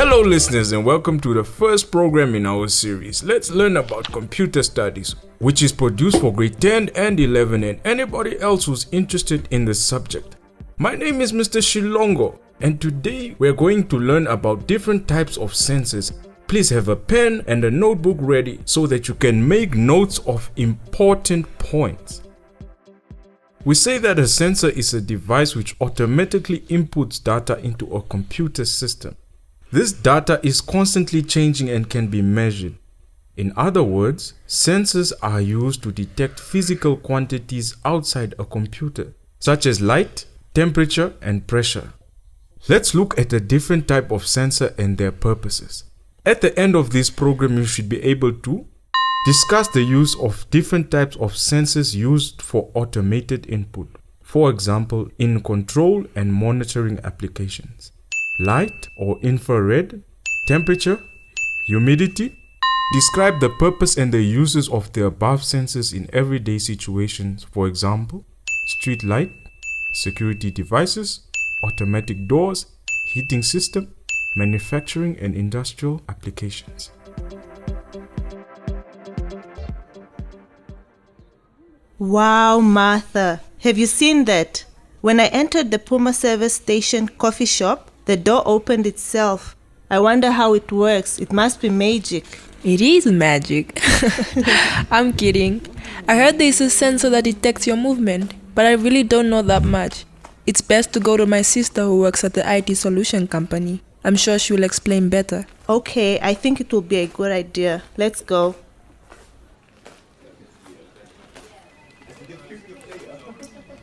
Hello listeners and welcome to the first program in our series. Let's learn about computer studies, which is produced for grade 10 and 11 and anybody else who's interested in the subject. My name is Mr. Shilongo and today we're going to learn about different types of sensors. Please have a pen and a notebook ready so that you can make notes of important points. We say that a sensor is a device which automatically inputs data into a computer system. This data is constantly changing and can be measured. In other words, sensors are used to detect physical quantities outside a computer, such as light, temperature, and pressure. Let's look at a different type of sensor and their purposes. At the end of this program, you should be able to discuss the use of different types of sensors used for automated input. For example, in control and monitoring applications. Light or infrared, temperature, humidity. Describe the purpose and the uses of the above sensors in everyday situations. For example, street light, security devices, automatic doors, heating system, manufacturing and industrial applications. Wow, Martha, have you seen that? When I entered the Puma service station coffee shop, the door opened itself. I wonder how it works. It must be magic. It is magic. I'm kidding. I heard there's a sensor that detects your movement, but I really don't know that much. It's best to go to my sister who works at the IT solution company. I'm sure she will explain better. Okay, I think it will be a good idea. Let's go.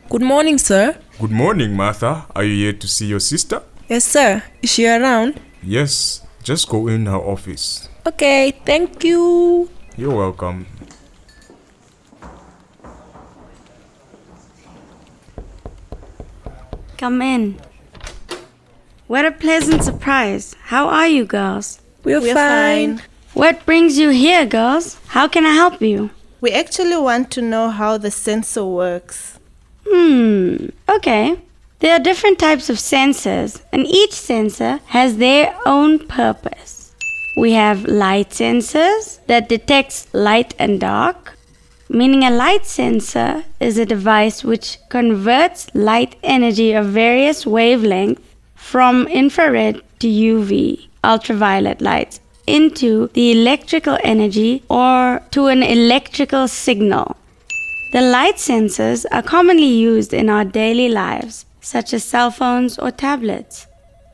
Good morning, sir. Good morning, Martha. Are you here to see your sister? Yes, sir. Is she around? Yes, just go in her office. Okay, thank you. You're welcome. Come in. What a pleasant surprise. How are you, girls? We're fine. What brings you here, girls? How can I help you? We actually want to know how the sensor works. Okay. There are different types of sensors, and each sensor has their own purpose. We have light sensors that detects light and dark, meaning a light sensor is a device which converts light energy of various wavelengths from infrared to UV, ultraviolet lights, into the electrical energy or to an electrical signal. The light sensors are commonly used in our daily lives, such as cell phones or tablets.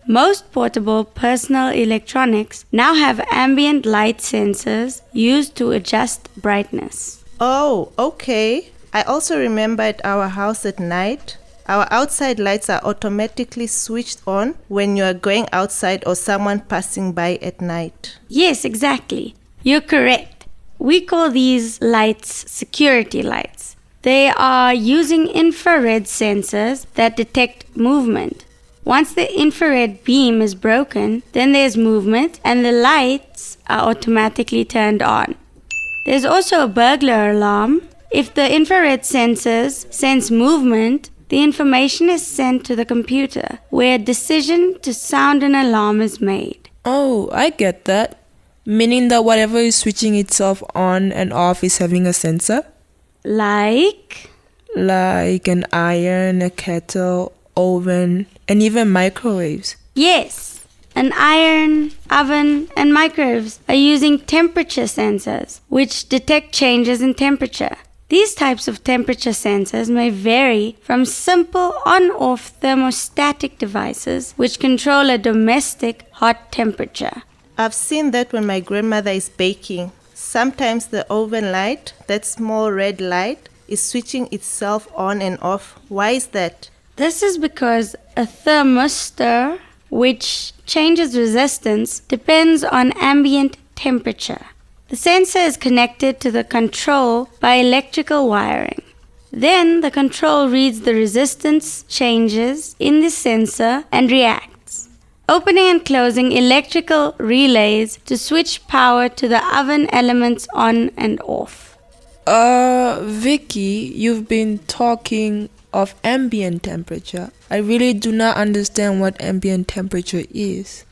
Most portable personal electronics now have ambient light sensors used to adjust brightness. Oh, okay. I also remember at our house at night, our outside lights are automatically switched on when you are going outside or someone passing by at night. Yes, exactly. You're correct. We call these lights security lights. They are using infrared sensors that detect movement. Once the infrared beam is broken, then there's movement and the lights are automatically turned on. There's also a burglar alarm. If the infrared sensors sense movement, the information is sent to the computer, where a decision to sound an alarm is made. Oh, I get that. Meaning that whatever is switching itself on and off is having a sensor? Like Like an iron, a kettle, oven, and even microwaves. Yes, an iron, oven, and microwaves are using temperature sensors, which detect changes in temperature. These types of temperature sensors may vary from simple on-off thermostatic devices, which control a domestic hot temperature. I've seen that when my grandmother is baking. Sometimes the oven light, that small red light, is switching itself on and off. Why is that? This is because a thermistor, which changes resistance, depends on ambient temperature. The sensor is connected to the control by electrical wiring. Then the control reads the resistance changes in the sensor and reacts, opening and closing electrical relays to switch power to the oven elements on and off. Vicky, you've been talking of ambient temperature. I really do not understand what ambient temperature is.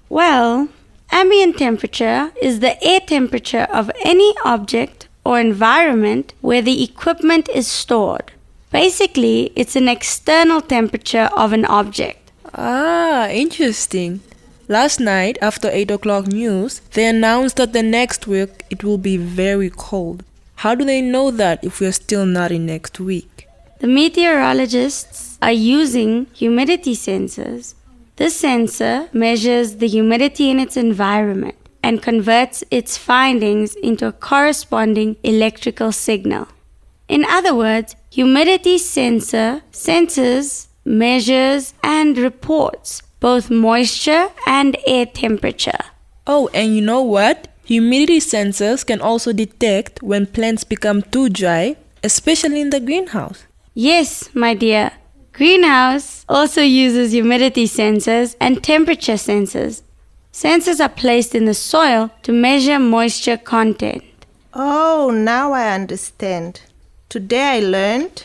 Well, ambient temperature is the air temperature of any object or environment where the equipment is stored. Basically, it's an external temperature of an object. Ah, interesting. Last night, after 8 o'clock news, they announced that the next week it will be very cold. How do they know that if we're still not in next week? The meteorologists are using humidity sensors. This sensor measures the humidity in its environment and converts its findings into a corresponding electrical signal. In other words, humidity sensor senses, measures, and reports both moisture and air temperature. Oh, and you know what? Humidity sensors can also detect when plants become too dry, especially in the greenhouse. Yes, my dear. Greenhouse also uses humidity sensors and temperature sensors. Sensors are placed in the soil to measure moisture content. Oh, now I understand. Today I learned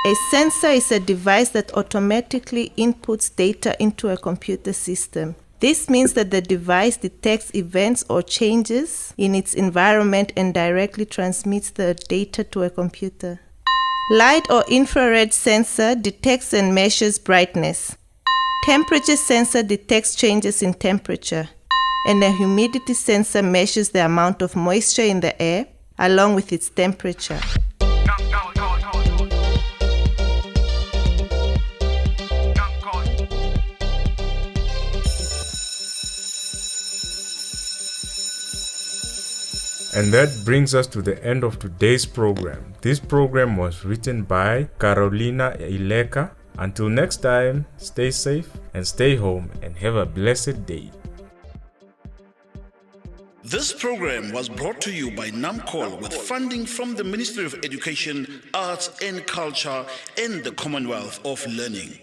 a sensor is a device that automatically inputs data into a computer system. This means that the device detects events or changes in its environment and directly transmits the data to a computer. Light or infrared sensor detects and measures brightness. Temperature sensor detects changes in temperature. And a humidity sensor measures the amount of moisture in the air along with its temperature. And that brings us to the end of today's program. This program was written by Carolina Ileka. Until next time, stay safe and stay home and have a blessed day. This program was brought to you by NAMCOL with funding from the Ministry of Education, Arts and Culture and the Commonwealth of Learning.